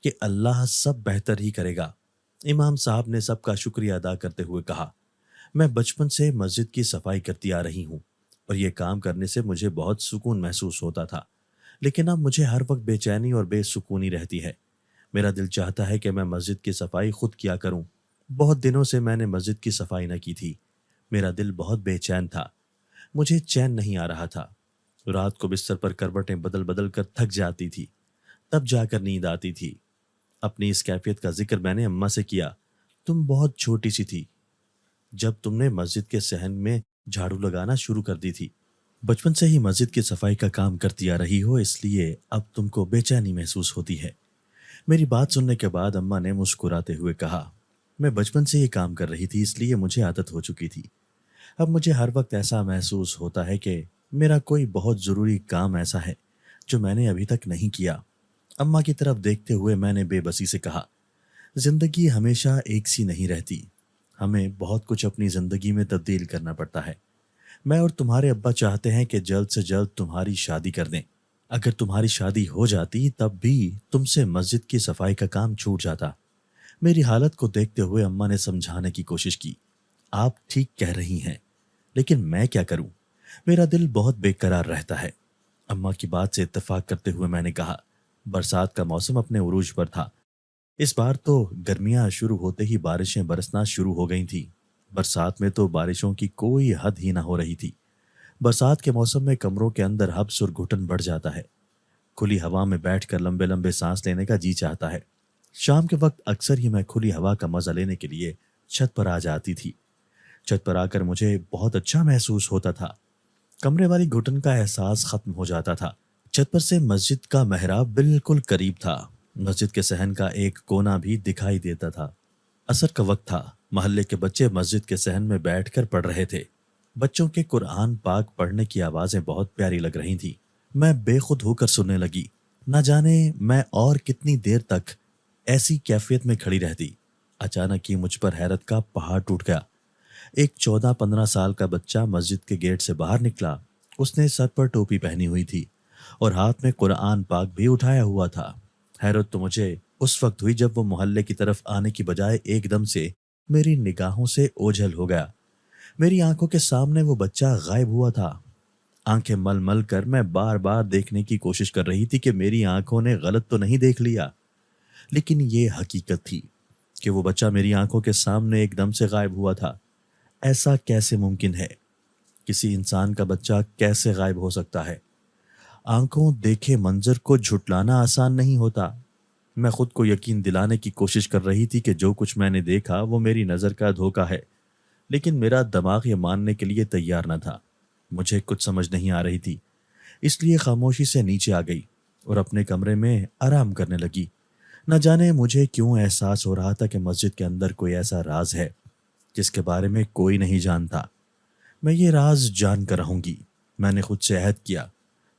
کہ اللہ سب بہتر ہی کرے گا۔ امام صاحب نے سب کا شکریہ ادا کرتے ہوئے کہا، میں بچپن سے مسجد کی صفائی کرتی آ رہی ہوں اور یہ کام کرنے سے مجھے بہت سکون محسوس ہوتا تھا، لیکن اب مجھے ہر وقت بے چینی اور بے سکونی رہتی ہے۔ میرا دل چاہتا ہے کہ میں مسجد کی صفائی خود کیا کروں۔ بہت دنوں سے میں نے مسجد کی صفائی نہ کی تھی۔ میرا دل بہت بے چین تھا، مجھے چین نہیں آ رہا تھا۔ رات کو بستر پر کروٹیں بدل بدل کر تھک جاتی تھی، تب جا کر نیند آتی تھی۔ اپنی اس کیفیت کا ذکر میں نے اماں سے کیا تم بہت چھوٹی سی تھی جب تم نے مسجد کے صحن میں جھاڑو لگانا شروع کر دی تھی۔ بچپن سے ہی مسجد کی صفائی کا کام کرتی آ رہی ہو، اس لیے اب تم کو بے چینی محسوس ہوتی ہے۔ میری بات سننے کے بعد اماں نے مسکراتے ہوئے کہا، میں بچپن سے یہ کام کر رہی تھی، اس لیے مجھے عادت ہو چکی تھی۔ اب مجھے ہر وقت ایسا محسوس ہوتا ہے کہ میرا کوئی بہت ضروری کام ایسا ہے جو میں نے ابھی تک نہیں کیا۔ اماں کی طرف دیکھتے ہوئے میں نے بے بسی سے کہا، زندگی ہمیشہ ایک سی نہیں رہتی، ہمیں بہت کچھ اپنی زندگی میں تبدیل کرنا پڑتا ہے۔ میں اور تمہارے ابا چاہتے ہیں کہ جلد سے جلد تمہاری شادی کر دیں۔ اگر تمہاری شادی ہو جاتی تب بھی تم سے مسجد کی صفائی کا کام چھوٹ جاتا۔ میری حالت کو دیکھتے ہوئے اماں نے سمجھانے کی کوشش کی، آپ ٹھیک کہہ رہی ہیں، لیکن میں کیا کروں؟ میرا دل بہت بے قرار رہتا ہے۔ اماں کی بات سے اتفاق کرتے ہوئے میں نے کہا، برسات کا موسم اپنے عروج پر تھا۔ اس بار تو گرمیاں شروع ہوتے ہی بارشیں برسنا شروع ہو گئی تھیں۔ برسات میں تو بارشوں کی کوئی حد ہی نہ ہو رہی تھی۔ برسات کے موسم میں کمروں کے اندر ہبس اور گھٹن بڑھ جاتا ہے۔ کھلی ہوا میں بیٹھ کر لمبے لمبے سانس لینے کا جی چاہتا ہے۔ شام کے وقت اکثر ہی میں کھلی ہوا کا مزہ لینے کے لیے چھت پر آ جاتی تھی۔ چھت پر آ کر مجھے بہت اچھا محسوس ہوتا تھا۔ کمرے والی گھٹن کا احساس ختم ہو جاتا تھا۔ چھت پر سے مسجد کا محراب بالکل قریب تھا۔ مسجد کے صحن کا ایک کونا بھی دکھائی دیتا تھا۔ عصر کا وقت تھا۔ محلے کے بچے مسجد کے صحن میں بیٹھ کر پڑھ رہے تھے۔ بچوں کے قرآن پاک پڑھنے کی آوازیں بہت پیاری لگ رہی تھیں۔ میں بے خود ہو کر سننے لگی۔ نہ جانے میں اور کتنی دیر تک ایسی کیفیت میں کھڑی رہتی۔ اچانک ہی مجھ پر حیرت کا پہاڑ ٹوٹ گیا۔ ایک 14-15 سال کا بچہ مسجد کے گیٹ سے باہر نکلا۔ اس نے سر پر ٹوپی پہنی ہوئی تھی اور ہاتھ میں قرآن پاک بھی اٹھایا ہوا تھا۔ حیرت تو مجھے اس وقت ہوئی جب وہ محلے کی طرف آنے کی بجائے ایک دم سے میری نگاہوں سے اوجھل ہو گیا۔ میری آنکھوں کے سامنے وہ بچہ غائب ہوا تھا۔ آنکھیں مل مل کر میں بار بار دیکھنے کی کوشش کر رہی تھی کہ میری آنکھوں نے غلط تو نہیں دیکھ لیا، لیکن یہ حقیقت تھی کہ وہ بچہ میری آنکھوں کے سامنے ایک دم سے غائب ہوا تھا۔ ایسا کیسے ممکن ہے؟ کسی انسان کا بچہ کیسے غائب ہو سکتا ہے؟ آنکھوں دیکھے منظر کو جھٹلانا آسان نہیں ہوتا۔ میں خود کو یقین دلانے کی کوشش کر رہی تھی کہ جو کچھ میں نے دیکھا وہ میری نظر کا دھوکہ ہے، لیکن میرا دماغ یہ ماننے کے لیے تیار نہ تھا۔ مجھے کچھ سمجھ نہیں آ رہی تھی، اس لیے خاموشی سے نیچے آ گئی اور اپنے کمرے میں آرام کرنے لگی۔ نہ جانے مجھے کیوں احساس ہو رہا تھا کہ مسجد کے اندر کوئی ایسا راز ہے جس کے بارے میں کوئی نہیں جانتا۔ میں یہ راز جان کر رہوں گی۔ میں نے خود سے عہد کیا۔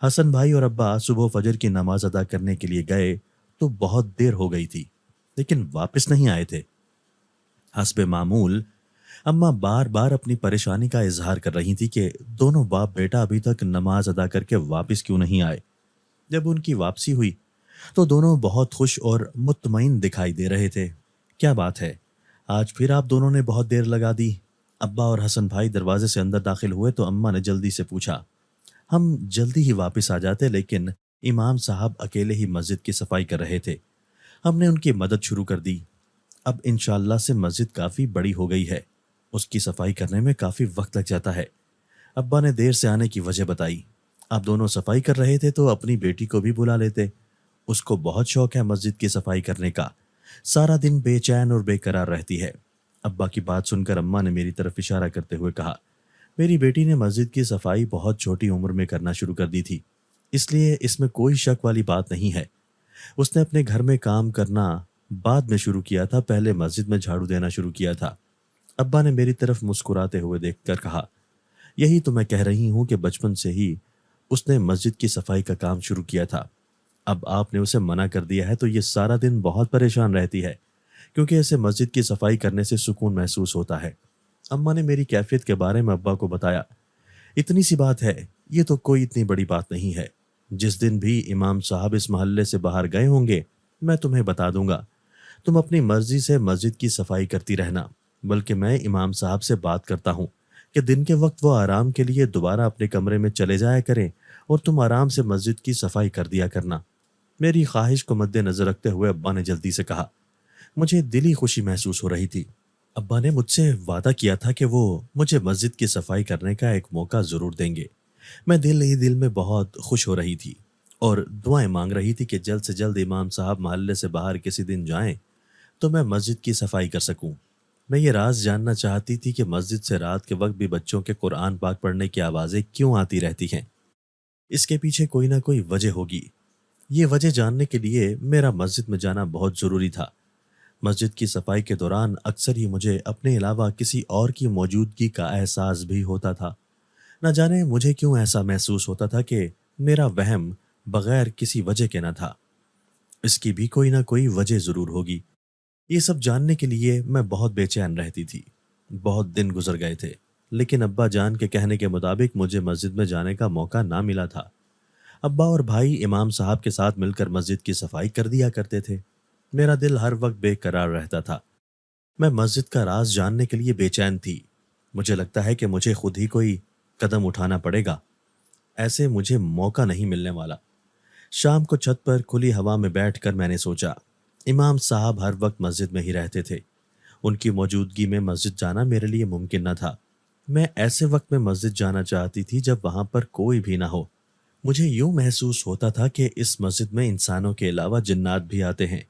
حسن بھائی اور ابا صبح فجر کی نماز ادا کرنے کے لیے گئے تو بہت دیر ہو گئی تھی، لیکن واپس نہیں آئے تھے۔ حسب معمول اماں بار بار اپنی پریشانی کا اظہار کر رہی تھی کہ دونوں باپ بیٹا ابھی تک نماز ادا کر کے واپس کیوں نہیں آئے۔ جب ان کی واپسی ہوئی تو دونوں بہت خوش اور مطمئن دکھائی دے رہے تھے۔ کیا بات ہے، آج پھر آپ دونوں نے بہت دیر لگا دی؟ ابا اور حسن بھائی دروازے سے اندر داخل ہوئے تو اماں نے جلدی سے پوچھا۔ ہم جلدی ہی واپس آ جاتے، لیکن امام صاحب اکیلے ہی مسجد کی صفائی کر رہے تھے۔ ہم نے ان کی مدد شروع کر دی۔ اب انشاءاللہ سے مسجد کافی بڑی ہو گئی ہے، اس کی صفائی کرنے میں کافی وقت لگ جاتا ہے۔ ابا نے دیر سے آنے کی وجہ بتائی۔ آپ دونوں صفائی کر رہے تھے تو اپنی بیٹی کو بھی بلا لیتے، اس کو بہت شوق ہے مسجد کی صفائی کرنے کا، سارا دن بے چین اور بے قرار رہتی ہے۔ ابا کی بات سن کر اماں نے میری طرف اشارہ کرتے ہوئے کہا، میری بیٹی نے مسجد کی صفائی بہت چھوٹی عمر میں کرنا شروع کر دی تھی، اس لیے اس میں کوئی شک والی بات نہیں ہے۔ اس نے اپنے گھر میں کام کرنا بعد میں شروع کیا تھا، پہلے مسجد میں جھاڑو دینا شروع کیا تھا۔ ابا نے میری طرف مسکراتے ہوئے دیکھ کر کہا، یہی تو میں کہہ رہی ہوں کہ بچپن سے ہی اس نے مسجد کی صفائی کا کام شروع کیا تھا۔ اب آپ نے اسے منع کر دیا ہے تو یہ سارا دن بہت پریشان رہتی ہے، کیونکہ اسے مسجد کی صفائی کرنے سے سکون محسوس ہوتا ہے۔ اماں نے میری کیفیت کے بارے میں ابا کو بتایا۔ اتنی سی بات ہے، یہ تو کوئی اتنی بڑی بات نہیں ہے۔ جس دن بھی امام صاحب اس محلے سے باہر گئے ہوں گے میں تمہیں بتا دوں گا، تم اپنی مرضی سے مسجد کی صفائی کرتی رہنا، بلکہ میں امام صاحب سے بات کرتا ہوں کہ دن کے وقت وہ آرام کے لیے دوبارہ اپنے کمرے میں چلے جایا کریں اور تم آرام سے مسجد کی صفائی کر دیا کرنا۔ میری خواہش کو مد نظر رکھتے ہوئے ابا نے جلدی سے کہا۔ مجھے دلی خوشی محسوس ہو رہی تھی۔ ابا نے مجھ سے وعدہ کیا تھا کہ وہ مجھے مسجد کی صفائی کرنے کا ایک موقع ضرور دیں گے۔ میں دل ہی دل میں بہت خوش ہو رہی تھی اور دعائیں مانگ رہی تھی کہ جلد سے جلد امام صاحب محلے سے باہر کسی دن جائیں تو میں مسجد کی صفائی کر سکوں۔ میں یہ راز جاننا چاہتی تھی کہ مسجد سے رات کے وقت بھی بچوں کے قرآن پاک پڑھنے کی آوازیں کیوں آتی رہتی ہیں۔ اس کے پیچھے کوئی نہ کوئی وجہ ہوگی۔ یہ وجہ جاننے کے لیے میرا مسجد میں جانا بہت ضروری تھا۔ مسجد کی صفائی کے دوران اکثر ہی مجھے اپنے علاوہ کسی اور کی موجودگی کا احساس بھی ہوتا تھا۔ نہ جانے مجھے کیوں ایسا محسوس ہوتا تھا کہ میرا وہم بغیر کسی وجہ کے نہ تھا۔ اس کی بھی کوئی نہ کوئی وجہ ضرور ہوگی۔ یہ سب جاننے کے لیے میں بہت بے چین رہتی تھی۔ بہت دن گزر گئے تھے، لیکن ابا جان کے کہنے کے مطابق مجھے مسجد میں جانے کا موقع نہ ملا تھا۔ ابا اور بھائی امام صاحب کے ساتھ مل کر مسجد کی صفائی کر دیا کرتے تھے۔ میرا دل ہر وقت بے قرار رہتا تھا۔ میں مسجد کا راز جاننے کے لیے بے چین تھی۔ مجھے لگتا ہے کہ مجھے خود ہی کوئی قدم اٹھانا پڑے گا، ایسے مجھے موقع نہیں ملنے والا۔ شام کو چھت پر کھلی ہوا میں بیٹھ کر میں نے سوچا، امام صاحب ہر وقت مسجد میں ہی رہتے تھے۔ ان کی موجودگی میں مسجد جانا میرے لیے ممکن نہ تھا۔ میں ایسے وقت میں مسجد جانا چاہتی تھی جب وہاں پر کوئی بھی نہ ہو۔ مجھے یوں محسوس ہوتا تھا کہ اس مسجد میں انسانوں کے علاوہ جنات بھی آتے ہیں۔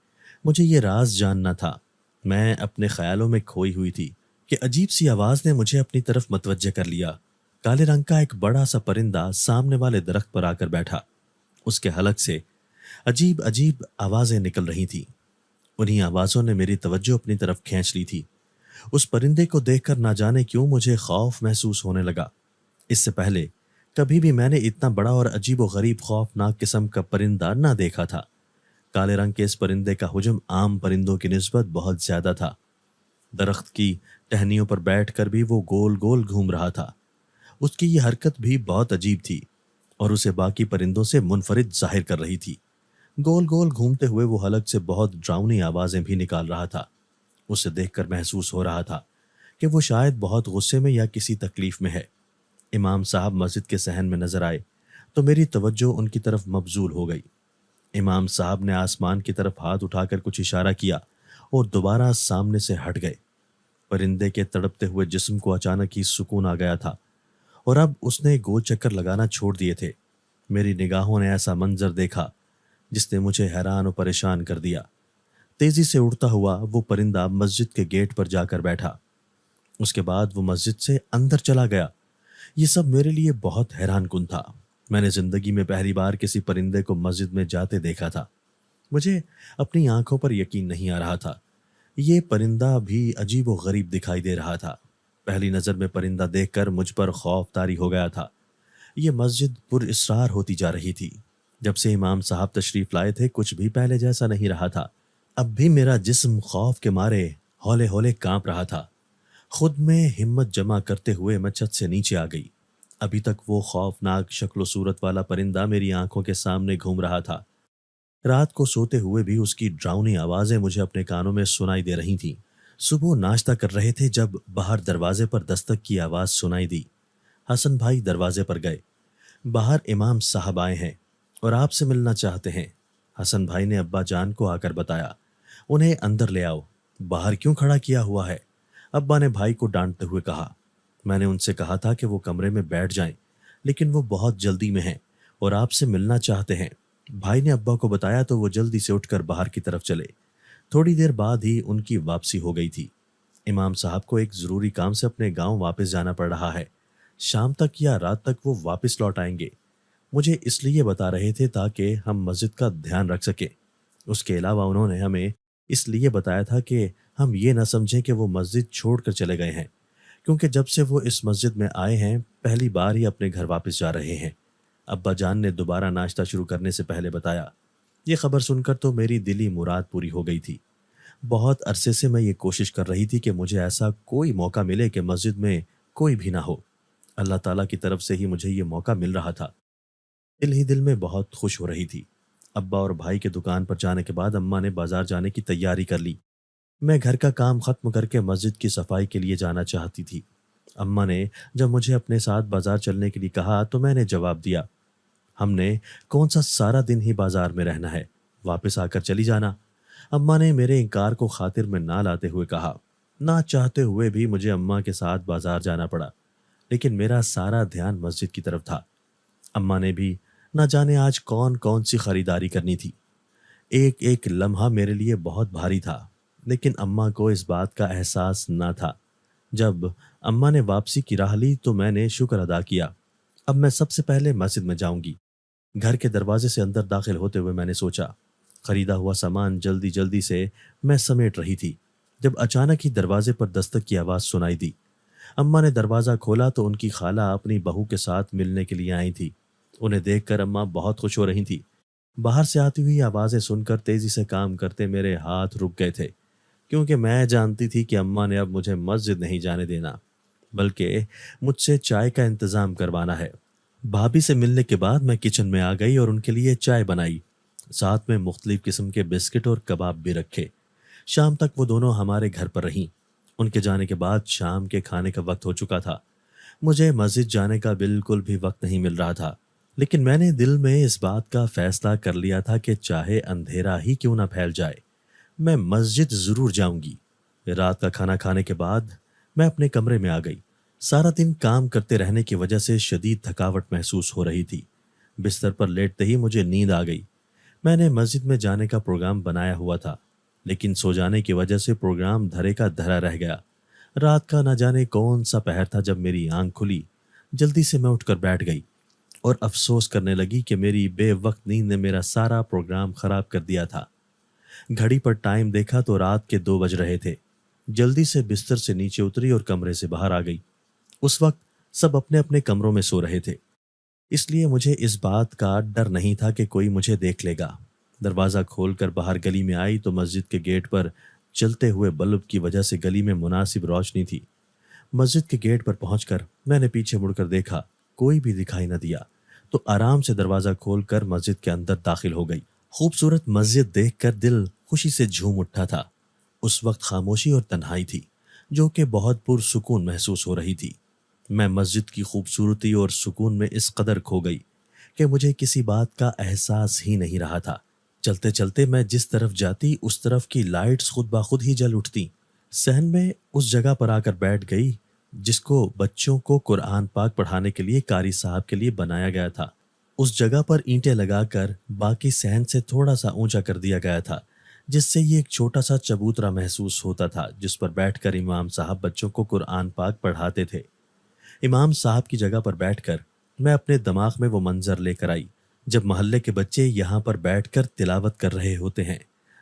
مجھے یہ راز جاننا تھا۔ میں اپنے خیالوں میں کھوئی ہوئی تھی کہ عجیب سی آواز نے مجھے اپنی طرف متوجہ کر لیا۔ کالے رنگ کا ایک بڑا سا پرندہ سامنے والے درخت پر آ کر بیٹھا۔ اس کے حلق سے عجیب عجیب آوازیں نکل رہی تھیں۔ انہی آوازوں نے میری توجہ اپنی طرف کھینچ لی تھی۔ اس پرندے کو دیکھ کر نہ جانے کیوں مجھے خوف محسوس ہونے لگا۔ اس سے پہلے کبھی بھی میں نے اتنا بڑا اور عجیب و غریب خوفناک قسم کا پرندہ نہ دیکھا تھا۔ کالے رنگ کے اس پرندے کا حجم عام پرندوں کی نسبت بہت زیادہ تھا۔ درخت کی ٹہنیوں پر بیٹھ کر بھی وہ گول گول گھوم رہا تھا۔ اس کی یہ حرکت بھی بہت عجیب تھی اور اسے باقی پرندوں سے منفرد ظاہر کر رہی تھی۔ گول گول گھومتے ہوئے وہ حلق سے بہت ڈراؤنی آوازیں بھی نکال رہا تھا۔ اسے دیکھ کر محسوس ہو رہا تھا کہ وہ شاید بہت غصے میں یا کسی تکلیف میں ہے۔ امام صاحب مسجد کے صحن میں نظر آئے تو میری توجہ ان کی طرف مبذول ہو گئی۔ امام صاحب نے آسمان کی طرف ہاتھ اٹھا کر کچھ اشارہ کیا اور دوبارہ سامنے سے ہٹ گئے۔ پرندے کے تڑپتے ہوئے جسم کو اچانک ہی سکون آ گیا تھا اور اب اس نے گول چکر لگانا چھوڑ دیے تھے۔ میری نگاہوں نے ایسا منظر دیکھا جس نے مجھے حیران و پریشان کر دیا۔ تیزی سے اڑتا ہوا وہ پرندہ مسجد کے گیٹ پر جا کر بیٹھا۔ اس کے بعد وہ مسجد سے اندر چلا گیا۔ یہ سب میرے لیے بہت حیران کن تھا۔ میں نے زندگی میں پہلی بار کسی پرندے کو مسجد میں جاتے دیکھا تھا۔ مجھے اپنی آنکھوں پر یقین نہیں آ رہا تھا۔ یہ پرندہ بھی عجیب و غریب دکھائی دے رہا تھا۔ پہلی نظر میں پرندہ دیکھ کر مجھ پر خوف طاری ہو گیا تھا۔ یہ مسجد پر اسرار ہوتی جا رہی تھی۔ جب سے امام صاحب تشریف لائے تھے کچھ بھی پہلے جیسا نہیں رہا تھا۔ اب بھی میرا جسم خوف کے مارے ہولے ہولے کانپ رہا تھا۔ خود میں ہمت جمع کرتے ہوئے میں چھت سے نیچے آ گئی۔ ابھی تک وہ خوفناک شکل و صورت والا پرندہ میری آنکھوں کے سامنے گھوم رہا تھا۔ رات کو سوتے ہوئے بھی اس کی ڈراؤنی آوازیں مجھے اپنے کانوں میں سنائی دے رہی تھیں۔ صبح ناشتہ کر رہے تھے جب باہر دروازے پر دستک کی آواز سنائی دی۔ حسن بھائی دروازے پر گئے۔ باہر امام صاحب آئے ہیں اور آپ سے ملنا چاہتے ہیں۔ حسن بھائی نے ابا جان کو آ کر بتایا، انہیں اندر لے آؤ، باہر کیوں کھڑا کیا ہوا ہے؟ ابا نے بھائی کو ڈانٹتے ہوئے کہا۔ میں نے ان سے کہا تھا کہ وہ کمرے میں بیٹھ جائیں، لیکن وہ بہت جلدی میں ہیں اور آپ سے ملنا چاہتے ہیں۔ بھائی نے ابا کو بتایا تو وہ جلدی سے اٹھ کر باہر کی طرف چلے۔ تھوڑی دیر بعد ہی ان کی واپسی ہو گئی تھی۔ امام صاحب کو ایک ضروری کام سے اپنے گاؤں واپس جانا پڑ رہا ہے۔ شام تک یا رات تک وہ واپس لوٹ آئیں گے۔ مجھے اس لیے بتا رہے تھے تاکہ ہم مسجد کا دھیان رکھ سکیں۔ اس کے علاوہ انہوں نے ہمیں اس لیے بتایا تھا کہ ہم یہ نہ سمجھیں کہ وہ مسجد چھوڑ کر چلے گئے ہیں، کیونکہ جب سے وہ اس مسجد میں آئے ہیں پہلی بار ہی اپنے گھر واپس جا رہے ہیں۔ ابا جان نے دوبارہ ناشتہ شروع کرنے سے پہلے بتایا۔ یہ خبر سن کر تو میری دلی مراد پوری ہو گئی تھی۔ بہت عرصے سے میں یہ کوشش کر رہی تھی کہ مجھے ایسا کوئی موقع ملے کہ مسجد میں کوئی بھی نہ ہو۔ اللہ تعالیٰ کی طرف سے ہی مجھے یہ موقع مل رہا تھا۔ دل ہی دل میں بہت خوش ہو رہی تھی۔ ابا اور بھائی کے دکان پر جانے کے بعد اماں نے بازار جانے کی تیاری کر لی۔ میں گھر کا کام ختم کر کے مسجد کی صفائی کے لیے جانا چاہتی تھی۔ اماں نے جب مجھے اپنے ساتھ بازار چلنے کے لیے کہا تو میں نے جواب دیا، ہم نے کون سا سارا دن ہی بازار میں رہنا ہے، واپس آ کر چلی جانا۔ اماں نے میرے انکار کو خاطر میں نہ لاتے ہوئے کہا۔ نہ چاہتے ہوئے بھی مجھے اماں کے ساتھ بازار جانا پڑا، لیکن میرا سارا دھیان مسجد کی طرف تھا۔ اماں نے بھی نہ جانے آج کون کون سی خریداری کرنی تھی۔ ایک ایک لمحہ میرے لیے بہت بھاری تھا۔ لیکن اماں کو اس بات کا احساس نہ تھا۔ جب اماں نے واپسی کی راہ لی تو میں نے شکر ادا کیا۔ اب میں سب سے پہلے مسجد میں جاؤں گی۔ گھر کے دروازے سے اندر داخل ہوتے ہوئے میں نے سوچا۔ خریدا ہوا سامان جلدی جلدی سے میں سمیٹ رہی تھی جب اچانک ہی دروازے پر دستک کی آواز سنائی دی۔ اماں نے دروازہ کھولا تو ان کی خالہ اپنی بہو کے ساتھ ملنے کے لیے آئی تھی۔ انہیں دیکھ کر اماں بہت خوش ہو رہی تھی۔ باہر سے آتی ہوئی آوازیں سن کر تیزی سے کام کرتے میرے ہاتھ رک گئے تھے، کیونکہ میں جانتی تھی کہ اماں نے اب مجھے مسجد نہیں جانے دینا، بلکہ مجھ سے چائے کا انتظام کروانا ہے۔ بھابھی سے ملنے کے بعد میں کچن میں آ گئی اور ان کے لیے چائے بنائی، ساتھ میں مختلف قسم کے بسکٹ اور کباب بھی رکھے۔ شام تک وہ دونوں ہمارے گھر پر رہیں۔ ان کے جانے کے بعد شام کے کھانے کا وقت ہو چکا تھا۔ مجھے مسجد جانے کا بالکل بھی وقت نہیں مل رہا تھا، لیکن میں نے دل میں اس بات کا فیصلہ کر لیا تھا کہ چاہے اندھیرا ہی کیوں نہ پھیل جائے، میں مسجد ضرور جاؤں گی۔ رات کا کھانا کھانے کے بعد میں اپنے کمرے میں آ گئی۔ سارا دن کام کرتے رہنے کی وجہ سے شدید تھکاوٹ محسوس ہو رہی تھی۔ بستر پر لیٹتے ہی مجھے نیند آ گئی۔ میں نے مسجد میں جانے کا پروگرام بنایا ہوا تھا، لیکن سو جانے کی وجہ سے پروگرام دھرے کا دھرا رہ گیا۔ رات کا نہ جانے کون سا پہر تھا جب میری آنکھ کھلی۔ جلدی سے میں اٹھ کر بیٹھ گئی اور افسوس کرنے لگی کہ میری بے وقت نیند نے میرا سارا پروگرام خراب کر دیا تھا۔ گھڑی پر ٹائم دیکھا تو رات کے 2 بج رہے تھے۔ جلدی سے بستر سے نیچے اتری اور کمرے سے باہر آ گئی۔ اس وقت سب اپنے اپنے کمروں میں سو رہے تھے، اس لیے مجھے اس بات کا ڈر نہیں تھا کہ کوئی مجھے دیکھ لے گا۔ دروازہ کھول کر باہر گلی میں آئی تو مسجد کے گیٹ پر چلتے ہوئے بلب کی وجہ سے گلی میں مناسب روشنی تھی۔ مسجد کے گیٹ پر پہنچ کر میں نے پیچھے مڑ کر دیکھا، کوئی بھی دکھائی نہ دیا، تو آرام سے دروازہ کھول کر مسجد کے اندر داخل ہو گئی۔ خوبصورت مسجد دیکھ کر دل خوشی سے جھوم اٹھا تھا۔ اس وقت خاموشی اور تنہائی تھی، جو کہ بہت پرسکون محسوس ہو رہی تھی۔ میں مسجد کی خوبصورتی اور سکون میں اس قدر کھو گئی کہ مجھے کسی بات کا احساس ہی نہیں رہا تھا۔ چلتے چلتے میں جس طرف جاتی اس طرف کی لائٹس خود بخود ہی جل اٹھتی۔ صحن میں اس جگہ پر آ کر بیٹھ گئی جس کو بچوں کو قرآن پاک پڑھانے کے لیے قاری صاحب کے لیے بنایا گیا تھا۔ اس جگہ پر اینٹیں لگا کر باقی صحن سے تھوڑا سا اونچا کر دیا گیا تھا، جس سے یہ ایک چھوٹا سا چبوترا محسوس ہوتا تھا جس پر بیٹھ کر امام صاحب بچوں کو قرآن پاک پڑھاتے تھے۔ امام صاحب کی جگہ پر بیٹھ کر میں اپنے دماغ میں وہ منظر لے کر آئی جب محلے کے بچے یہاں پر بیٹھ کر تلاوت کر رہے ہوتے ہیں۔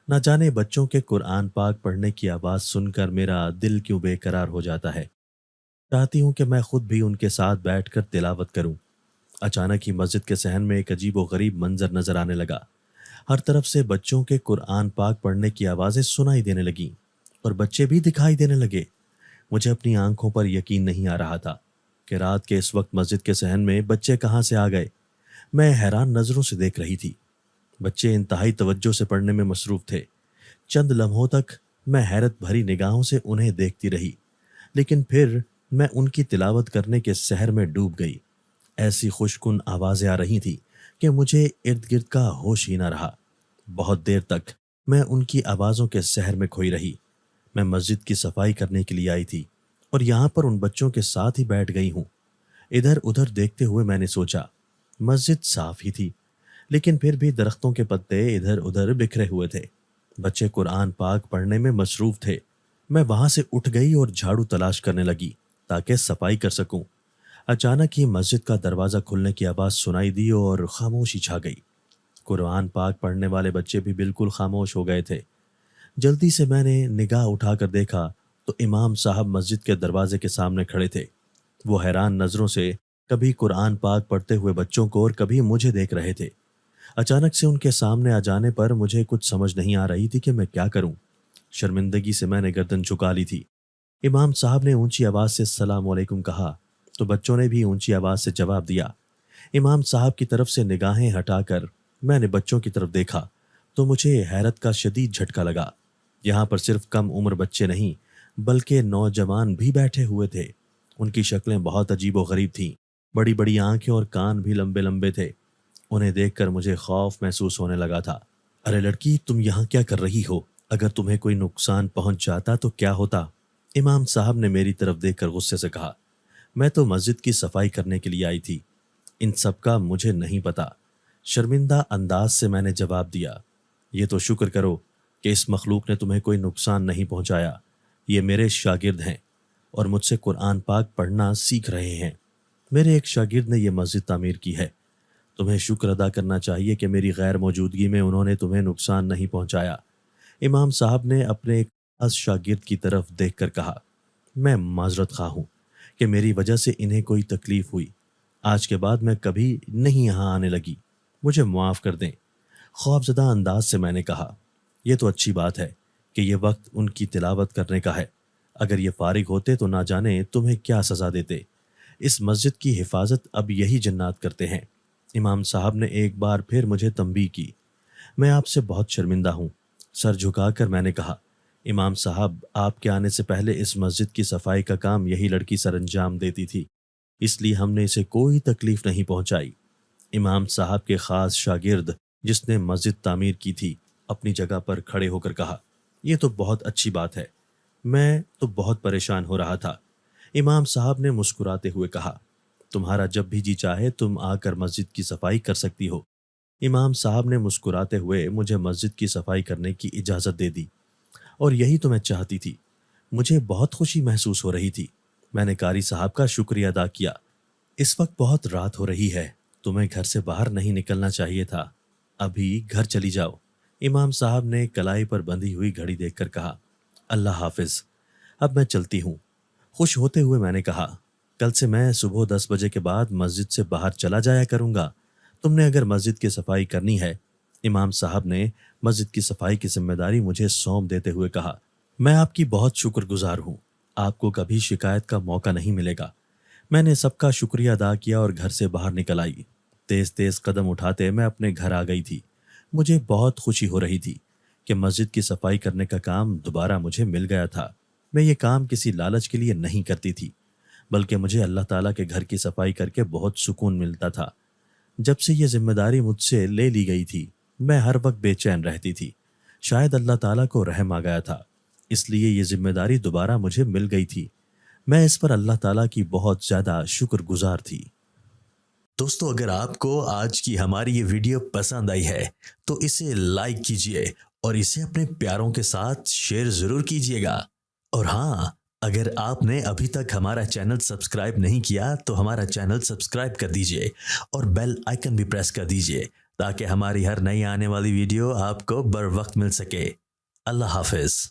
نہ جانے بچوں کے قرآن پاک پڑھنے کی آواز سن کر میرا دل کیوں بے قرار ہو جاتا ہے۔ چاہتی ہوں کہ میں خود بھی ان کے ساتھ بیٹھ کر تلاوت کروں۔ اچانک ہی مسجد کے صحن میں ایک عجیب و غریب منظر نظر آنے لگا۔ ہر طرف سے بچوں کے قرآن پاک پڑھنے کی آوازیں سنائی دینے لگیں اور بچے بھی دکھائی دینے لگے۔ مجھے اپنی آنکھوں پر یقین نہیں آ رہا تھا کہ رات کے اس وقت مسجد کے صحن میں بچے کہاں سے آ گئے۔ میں حیران نظروں سے دیکھ رہی تھی۔ بچے انتہائی توجہ سے پڑھنے میں مصروف تھے۔ چند لمحوں تک میں حیرت بھری نگاہوں سے انہیں دیکھتی رہی، لیکن پھر میں ان کی تلاوت کرنے کے سحر میں ڈوب گئی۔ ایسی خوشکن آوازیں آ رہی تھیں کہ مجھے ارد گرد کا ہوش ہی نہ رہا۔ بہت دیر تک میں ان کی آوازوں کے سحر میں کھوئی رہی۔ میں مسجد کی صفائی کرنے کے لیے آئی تھی اور یہاں پر ان بچوں کے ساتھ ہی بیٹھ گئی ہوں۔ ادھر ادھر دیکھتے ہوئے میں نے سوچا، مسجد صاف ہی تھی، لیکن پھر بھی درختوں کے پتے ادھر ادھر بکھرے ہوئے تھے۔ بچے قرآن پاک پڑھنے میں مصروف تھے۔ میں وہاں سے اٹھ گئی اور جھاڑو تلاش کرنے لگی تاکہ صفائی کر سکوں۔ اچانک ہی مسجد کا دروازہ کھلنے کی آواز سنائی دی اور خاموشی چھا گئی۔ قرآن پاک پڑھنے والے بچے بھی بالکل خاموش ہو گئے تھے۔ جلدی سے میں نے نگاہ اٹھا کر دیکھا تو امام صاحب مسجد کے دروازے کے سامنے کھڑے تھے۔ وہ حیران نظروں سے کبھی قرآن پاک پڑھتے ہوئے بچوں کو اور کبھی مجھے دیکھ رہے تھے۔ اچانک سے ان کے سامنے آ جانے پر مجھے کچھ سمجھ نہیں آ رہی تھی کہ میں کیا کروں۔ شرمندگی سے میں نے گردن جھکا لی تھی۔ امام صاحب نے اونچی آواز سے السلام علیکم کہا تو بچوں نے بھی اونچی آواز سے جواب دیا۔ امام صاحب کی طرف سے نگاہیں ہٹا کر میں نے بچوں کی طرف دیکھا تو مجھے حیرت کا شدید جھٹکا لگا۔ یہاں پر صرف کم عمر بچے نہیں بلکہ نوجوان بھی بیٹھے ہوئے تھے۔ ان کی شکلیں بہت عجیب و غریب تھیں۔ بڑی بڑی آنکھیں اور کان بھی لمبے لمبے تھے۔ انہیں دیکھ کر مجھے خوف محسوس ہونے لگا تھا۔ ارے لڑکی، تم یہاں کیا کر رہی ہو؟ اگر تمہیں کوئی نقصان پہنچ جاتا تو کیا ہوتا؟ امام صاحب نے میری طرف دیکھ کر غصے سے کہا۔ میں تو مسجد کی صفائی کرنے کے لیے آئی تھی، ان سب کا مجھے نہیں پتا۔ شرمندہ انداز سے میں نے جواب دیا۔ یہ تو شکر کرو کہ اس مخلوق نے تمہیں کوئی نقصان نہیں پہنچایا. یہ میرے شاگرد ہیں اور مجھ سے قرآن پاک پڑھنا سیکھ رہے ہیں. میرے ایک شاگرد نے یہ مسجد تعمیر کی ہے. تمہیں شکر ادا کرنا چاہیے کہ میری غیر موجودگی میں انہوں نے تمہیں نقصان نہیں پہنچایا. امام صاحب نے اپنے ایک خاص شاگرد کی طرف دیکھ کر کہا، میں معذرت خواہ ہوں کہ میری وجہ سے انہیں کوئی تکلیف ہوئی. آج کے بعد میں کبھی نہیں یہاں آنے لگی. مجھے معاف کر دیں. خوفزدہ انداز سے میں نے کہا، یہ تو اچھی بات ہے کہ یہ وقت ان کی تلاوت کرنے کا ہے. اگر یہ فارغ ہوتے تو نہ جانے تمہیں کیا سزا دیتے. اس مسجد کی حفاظت اب یہی جنات کرتے ہیں. امام صاحب نے ایک بار پھر مجھے تنبیہ کی. میں آپ سے بہت شرمندہ ہوں. سر جھکا کر میں نے کہا، امام صاحب آپ کے آنے سے پہلے اس مسجد کی صفائی کا کام یہی لڑکی سر انجام دیتی تھی، اس لیے ہم نے اسے کوئی تکلیف نہیں پہنچائی. امام صاحب کے خاص شاگرد جس نے مسجد تعمیر کی تھی اپنی جگہ پر کھڑے ہو کر کہا، یہ تو بہت اچھی بات ہے. میں تو بہت پریشان ہو رہا تھا. امام صاحب نے مسکراتے ہوئے کہا، تمہارا جب بھی جی چاہے تم آ کر مسجد کی صفائی کر سکتی ہو. امام صاحب نے مسکراتے ہوئے مجھے مسجد کی صفائی کرنے کی اجازت دے دی، اور یہی تو میں چاہتی تھی. مجھے بہت خوشی محسوس ہو رہی تھی. میں نے قاری صاحب کا شکریہ ادا کیا. اس وقت بہت رات ہو رہی ہے، تمہیں گھر سے باہر نہیں نکلنا چاہیے تھا. ابھی گھر چلی جاؤ. امام صاحب نے کلائی پر بندھی ہوئی گھڑی دیکھ کر کہا، اللہ حافظ. اب میں چلتی ہوں. خوش ہوتے ہوئے میں نے کہا، کل سے میں صبح 10 بجے کے بعد مسجد سے باہر چلا جایا کروں گا. تم نے اگر مسجد کی صفائی کرنی ہے. امام صاحب نے مسجد کی صفائی کی ذمہ داری مجھے سونپ دیتے ہوئے کہا، میں آپ کی بہت شکر گزار ہوں. آپ کو کبھی شکایت کا موقع نہیں ملے گا. میں نے سب کا شکریہ ادا کیا اور گھر سے باہر نکل آئی. تیز تیز قدم اٹھاتے میں اپنے گھر آ گئی تھی. مجھے بہت خوشی ہو رہی تھی کہ مسجد کی صفائی کرنے کا کام دوبارہ مجھے مل گیا تھا. میں یہ کام کسی لالچ کے لیے نہیں کرتی تھی، بلکہ مجھے اللہ تعالیٰ کے گھر کی صفائی کر کے بہت سکون ملتا تھا. جب سے یہ ذمہ داری مجھ سے لے لی گئی تھی میں ہر وقت بے چین رہتی تھی. شاید اللہ تعالیٰ کو رحم آ گیا تھا، اس لیے یہ ذمہ داری دوبارہ مجھے مل گئی تھی. میں اس پر اللہ تعالیٰ کی بہت زیادہ شکر گزار تھی. دوستو، اگر آپ کو آج کی ہماری یہ ویڈیو پسند آئی ہے تو اسے لائک کیجئے اور اسے اپنے پیاروں کے ساتھ شیئر ضرور کیجئے گا. اور ہاں، اگر آپ نے ابھی تک ہمارا چینل سبسکرائب نہیں کیا تو ہمارا چینل سبسکرائب کر دیجئے اور بیل آئیکن بھی پریس کر دیجئے تاکہ ہماری ہر نئی آنے والی ویڈیو آپ کو بر وقت مل سکے. اللہ حافظ.